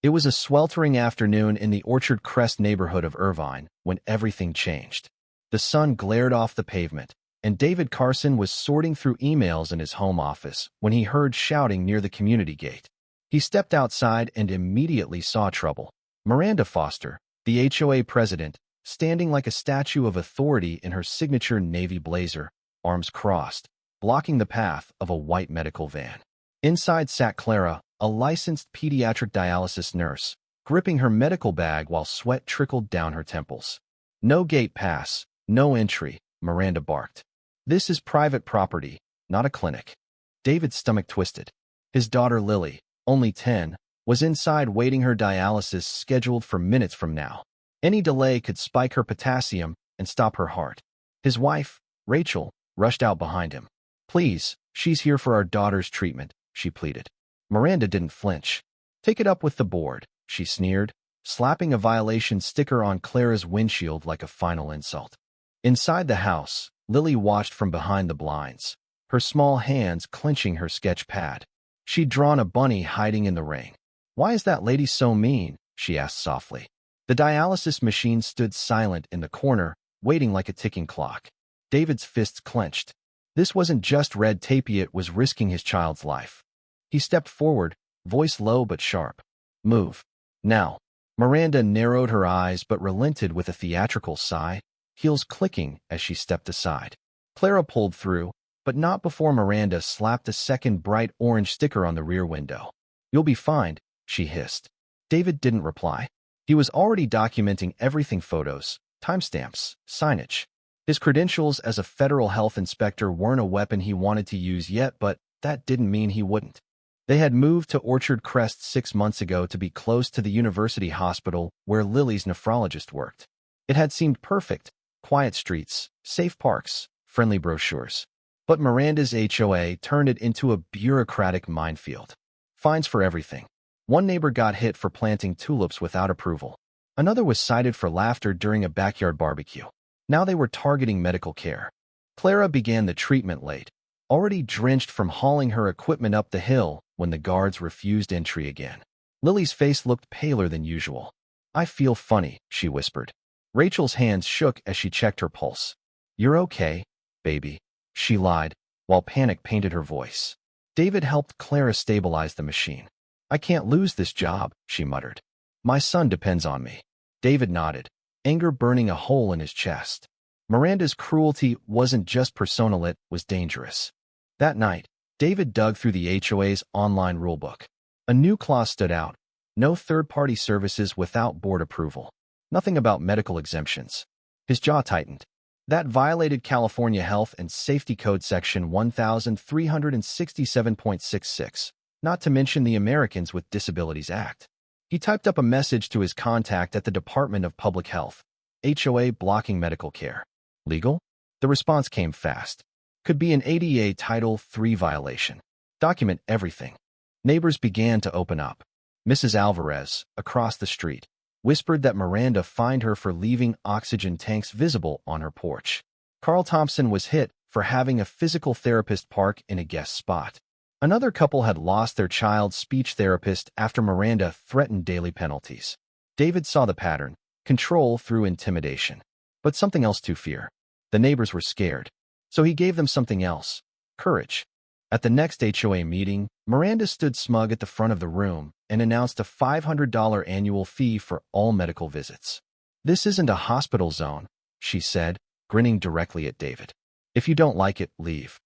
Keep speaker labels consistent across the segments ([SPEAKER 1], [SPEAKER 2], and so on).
[SPEAKER 1] It was a sweltering afternoon in the Orchard Crest neighborhood of Irvine when everything changed. The sun glared off the pavement, and David Carson was sorting through emails in his home office when he heard shouting near the community gate. He stepped outside and immediately saw trouble. Miranda Foster, the HOA president, standing like a statue of authority in her signature navy blazer, arms crossed, blocking the path of a white medical van. Inside sat Clara, a licensed pediatric dialysis nurse, gripping her medical bag while sweat trickled down her temples. "No gate pass, no entry," Miranda barked. "This is private property, not a clinic." David's stomach twisted. His daughter Lily, only 10, was inside waiting her dialysis scheduled for minutes from now. Any delay could spike her potassium and stop her heart. His wife, Rachel, rushed out behind him. "Please, she's here for our daughter's treatment," she pleaded. Miranda didn't flinch. "Take it up with the board," she sneered, slapping a violation sticker on Clara's windshield like a final insult. Inside the house, Lily watched from behind the blinds, her small hands clenching her sketch pad. She'd drawn a bunny hiding in the rain. "Why is that lady so mean?" she asked softly. The dialysis machine stood silent in the corner, waiting like a ticking clock. David's fists clenched. This wasn't just red tape, it was risking his child's life. He stepped forward, voice low but sharp. "Move. Now." Miranda narrowed her eyes but relented with a theatrical sigh, heels clicking as she stepped aside. Clara pulled through, but not before Miranda slapped a second bright orange sticker on the rear window. "You'll be fined," she hissed. David didn't reply. He was already documenting everything: photos, timestamps, signage. His credentials as a federal health inspector weren't a weapon he wanted to use yet, but that didn't mean he wouldn't. They had moved to Orchard Crest 6 months ago to be close to the university hospital where Lily's nephrologist worked. It had seemed perfect: quiet streets, safe parks, friendly brochures. But Miranda's HOA turned it into a bureaucratic minefield. Fines for everything. One neighbor got hit for planting tulips without approval. Another was cited for laughter during a backyard barbecue. Now they were targeting medical care. Clara began the treatment late, already drenched from hauling her equipment up the hill when the guards refused entry again. Lily's face looked paler than usual. "I feel funny," she whispered. Rachel's hands shook as she checked her pulse. "You're okay, baby," she lied, while panic painted her voice. David helped Clara stabilize the machine. "I can't lose this job," she muttered. "My son depends on me." David nodded, anger burning a hole in his chest. Miranda's cruelty wasn't just personal, it was dangerous. That night, David dug through the HOA's online rulebook. A new clause stood out: no third-party services without board approval. Nothing about medical exemptions. His jaw tightened. That violated California Health and Safety Code Section 1367.66, not to mention the Americans with Disabilities Act. He typed up a message to his contact at the Department of Public Health. "HOA blocking medical care. Legal?" The response came fast. "Could be an ADA Title III violation. Document everything." Neighbors began to open up. Mrs. Alvarez, across the street, whispered that Miranda fined her for leaving oxygen tanks visible on her porch. Carl Thompson was hit for having a physical therapist park in a guest spot. Another couple had lost their child's speech therapist after Miranda threatened daily penalties. David saw the pattern: control through intimidation. But something else to fear. The neighbors were scared. So he gave them something else: courage. At the next HOA meeting, Miranda stood smug at the front of the room and announced a $500 annual fee for all medical visits. "This isn't a hospital zone," she said, grinning directly at David. "If you don't like it, leave."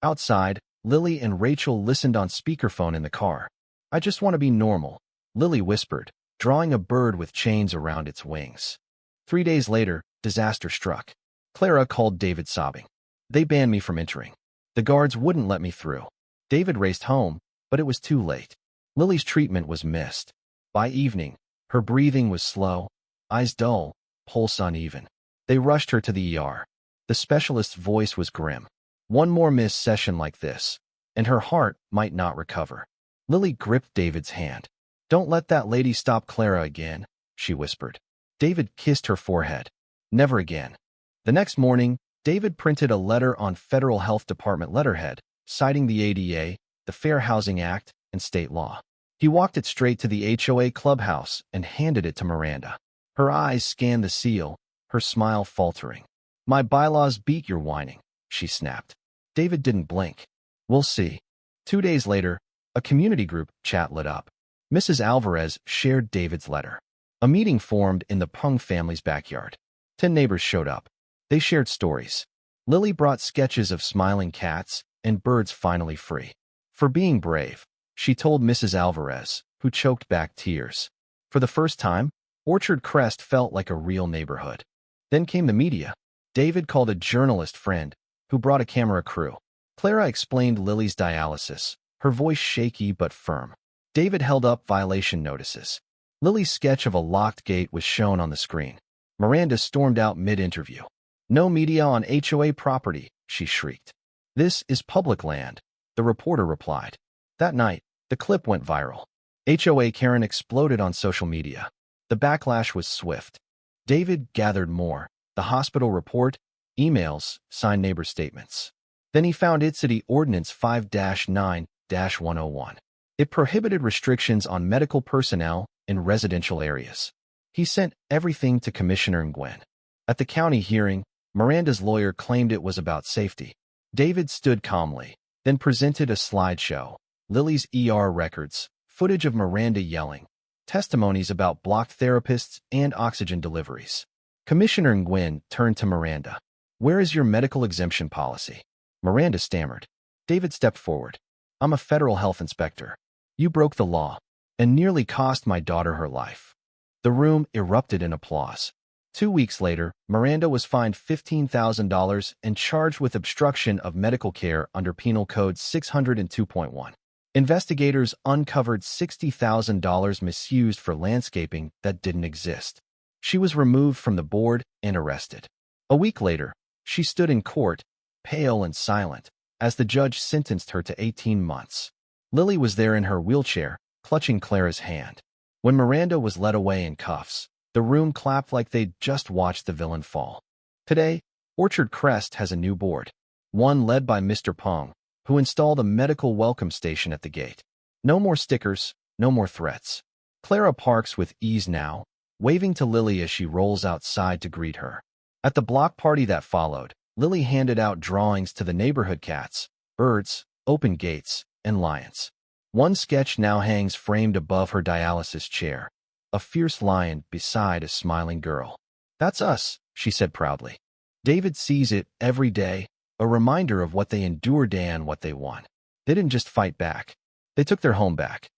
[SPEAKER 1] Outside, Lily and Rachel listened on speakerphone in the car. "I just want to be normal," Lily whispered, drawing a bird with chains around its wings. 3 days later, disaster struck. Clara called David sobbing. "They banned me from entering. The guards wouldn't let me through." David raced home, but it was too late. Lily's treatment was missed. By evening, her breathing was slow, eyes dull, pulse uneven. They rushed her to the ER. The specialist's voice was grim. One more missed session like this, and her heart might not recover. Lily gripped David's hand. "Don't let that lady stop Clara again," she whispered. David kissed her forehead. "Never again." The next morning, David printed a letter on Federal Health Department letterhead, citing the ADA, the Fair Housing Act, and state law. He walked it straight to the HOA clubhouse and handed it to Miranda. Her eyes scanned the seal, her smile faltering. "My bylaws beat your whining," she snapped. David didn't blink. "We'll see." 2 days later, a community group chat lit up. Mrs. Alvarez shared David's letter. A meeting formed in the Pung family's backyard. 10 neighbors showed up. They shared stories. Lily brought sketches of smiling cats and birds finally free. For being brave, she told Mrs. Alvarez, who choked back tears. For the first time, Orchard Crest felt like a real neighborhood. Then came the media. David called a journalist friend, who brought a camera crew. Clara explained Lily's dialysis, her voice shaky but firm. David held up violation notices. Lily's sketch of a locked gate was shown on the screen. Miranda stormed out mid-interview. "No media on HOA property," she shrieked. "This is public land," the reporter replied. That night, the clip went viral. HOA Karen exploded on social media. The backlash was swift. David gathered more: the hospital report, emails, signed neighbor statements. Then he found City Ordinance 5-9-101. It prohibited restrictions on medical personnel in residential areas. He sent everything to Commissioner Nguyen. At the county hearing, Miranda's lawyer claimed it was about safety. David stood calmly, then presented a slideshow: Lily's ER records, footage of Miranda yelling, testimonies about blocked therapists and oxygen deliveries. Commissioner Nguyen turned to Miranda. "Where is your medical exemption policy?" Miranda stammered. David stepped forward. "I'm a federal health inspector. You broke the law and nearly cost my daughter her life." The room erupted in applause. 2 weeks later, Miranda was fined $15,000 and charged with obstruction of medical care under Penal Code 602.1. Investigators uncovered $60,000 misused for landscaping that didn't exist. She was removed from the board and arrested. A week later, she stood in court, pale and silent, as the judge sentenced her to 18 months. Lily was there in her wheelchair, clutching Clara's hand. When Miranda was led away in cuffs, the room clapped like they'd just watched the villain fall. Today, Orchard Crest has a new board, one led by Mr. Pung, who installed a medical welcome station at the gate. No more stickers, no more threats. Clara parks with ease now, waving to Lily as she rolls outside to greet her. At the block party that followed, Lily handed out drawings to the neighborhood cats, birds, open gates, and lions. One sketch now hangs framed above her dialysis chair: a fierce lion beside a smiling girl. "That's us," she said proudly. David sees it every day, a reminder of what they endured and what they won. They didn't just fight back. They took their home back.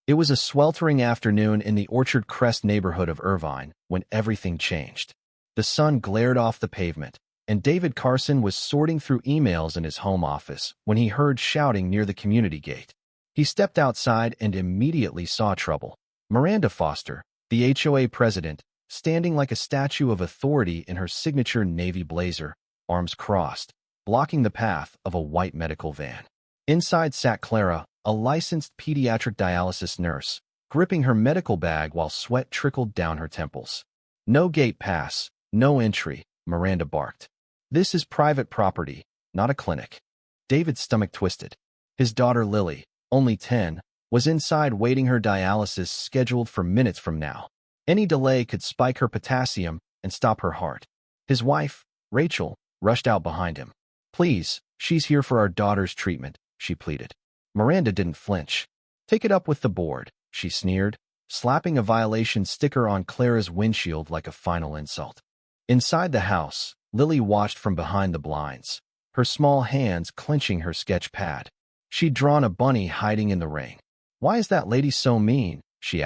[SPEAKER 1] It was a sweltering afternoon in the Orchard Crest neighborhood of Irvine when everything changed. The sun glared off the pavement, and David Carson was sorting through emails in his home office when he heard shouting near the community gate. He stepped outside and immediately saw trouble. Miranda Foster, the HOA president, standing like a statue of authority in her signature navy blazer, arms crossed, blocking the path of a white medical van. Inside sat Clara, a licensed pediatric dialysis nurse, gripping her medical bag while sweat trickled down her temples. "No gate pass, no entry," Miranda barked. "This is private property, not a clinic." David's stomach twisted. His daughter Lily, only 10, was inside waiting, her dialysis scheduled for minutes from now. Any delay could spike her potassium and stop her heart. His wife, Rachel, rushed out behind him. "Please, she's here for our daughter's treatment," she pleaded. Miranda didn't flinch. "Take it up with the board," she sneered, slapping a violation sticker on Clara's windshield like a final insult. Inside the house, Lily watched from behind the blinds, her small hands clenching her sketch pad. She'd drawn a bunny hiding in the rain. "Why is that lady so mean?" she asked.